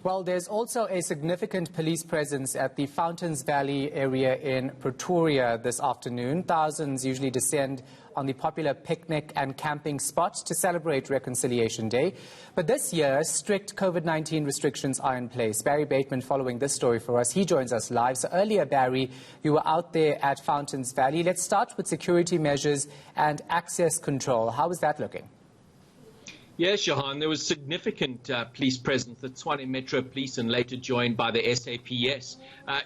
Well, there's also a significant police presence at the Fountains Valley area in Pretoria this afternoon. Thousands usually descend on the popular picnic and camping spot to celebrate Reconciliation Day. But this year, strict COVID-19 restrictions are in place. Barry Bateman following this story for us. He joins us live. So earlier, Barry, you were out there at Fountains Valley. Let's start with security measures and access control. How is that looking? Yes, Shahan, there was significant police presence, the Tshwane Metro Police, and later joined by the SAPS.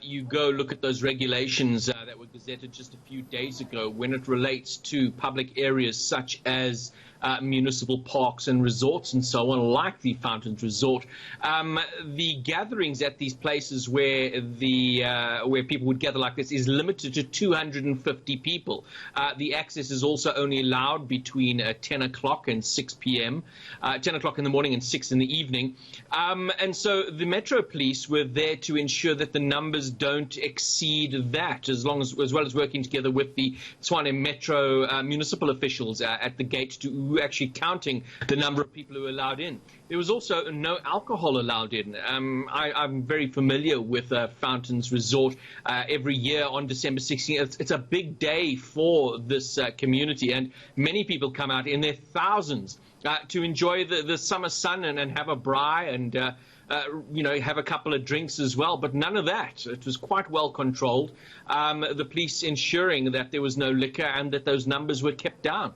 You go look at those regulations that were gazetted just a few days ago when it relates to public areas such as municipal parks and resorts and so on, like the Fountains Resort. The gatherings at these places where people would gather like this is limited to 250 people. The access is also only allowed between 10 o'clock and 6 p.m., 10 o'clock in the morning and 6 in the evening. And so the Metro Police were there to ensure that the numbers don't exceed that, as well as working together with the Tshwane Metro municipal officials at the gate to actually counting the number of people who were allowed in. There was also no alcohol allowed in. I'm very familiar with Fountains Resort. Every year on December 16th, it's a big day for this community, and many people come out in their thousands to enjoy the summer sun and have a braai and have a couple of drinks as well, but none of that. It was quite well controlled. The police ensuring that there was no liquor and that those numbers were kept down.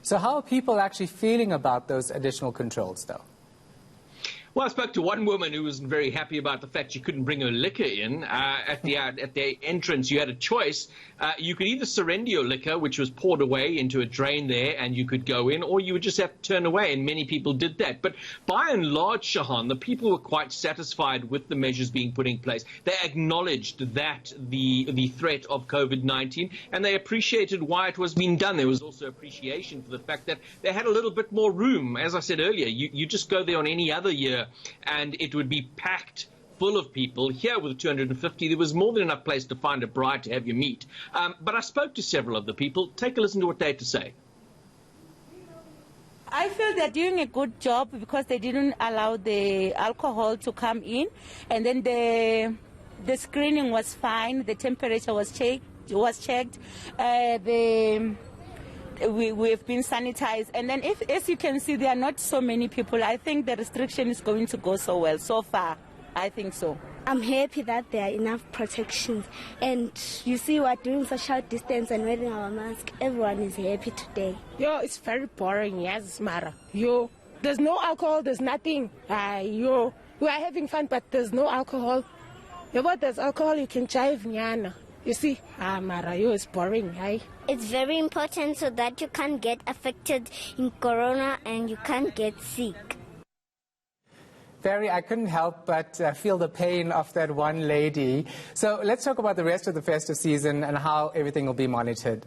So how are people actually feeling about those additional controls, though? Well, I spoke to one woman who wasn't very happy about the fact she couldn't bring her liquor in. At the entrance, you had a choice. You could either surrender your liquor, which was poured away into a drain there, and you could go in, or you would just have to turn away, and many people did that. But by and large, Shahan, the people were quite satisfied with the measures being put in place. They acknowledged that the threat of COVID-19, and they appreciated why it was being done. There was also appreciation for the fact that they had a little bit more room. As I said earlier, you just go there on any other year, and it would be packed full of people. Here with 250, there was more than enough place to find a bride to have your meet. But I spoke to several of the people. Take a listen to what they had to say. I feel they're doing a good job because they didn't allow the alcohol to come in, and then the screening was fine, the temperature was checked. We've been sanitized, and then as you can see, there are not so many people. I think the restriction is going to go so well so far. I think so. I'm happy that there are enough protections, and you see we're doing social distance and wearing our mask. Everyone is happy today. It's very boring, yes, Mara. There's no alcohol, there's nothing. We are having fun, but there's no alcohol. But there's alcohol, you can jive, nyana. You see, Mara, it's boring, right? It's very important so that you can't get affected in corona and you can't get sick. Barry, I couldn't help but feel the pain of that one lady. So let's talk about the rest of the festive season and how everything will be monitored.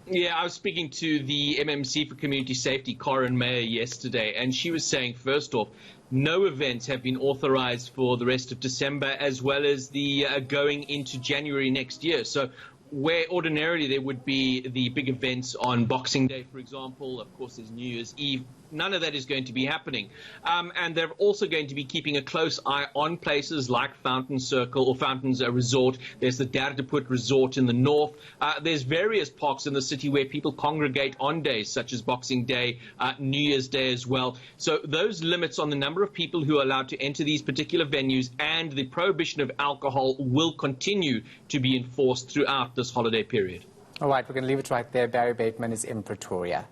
Yeah, I was speaking to the MMC for Community Safety, Corin Mayer, yesterday, and she was saying, first off, no events have been authorized for the rest of December, as well as the going into January next year. So where ordinarily there would be the big events on Boxing Day, for example, of course there's New Year's Eve, none of that is going to be happening. And they're also going to be keeping a close eye on places like Fountain Circle or Fountains Resort. There's the Derdeput Resort in the north. There's various parks in the city where people congregate on days such as Boxing Day, New Year's Day as well. So those limits on the number of people who are allowed to enter these particular venues and the prohibition of alcohol will continue to be enforced throughout this holiday period. All right, we're going to leave it right there. Barry Bateman is in Pretoria.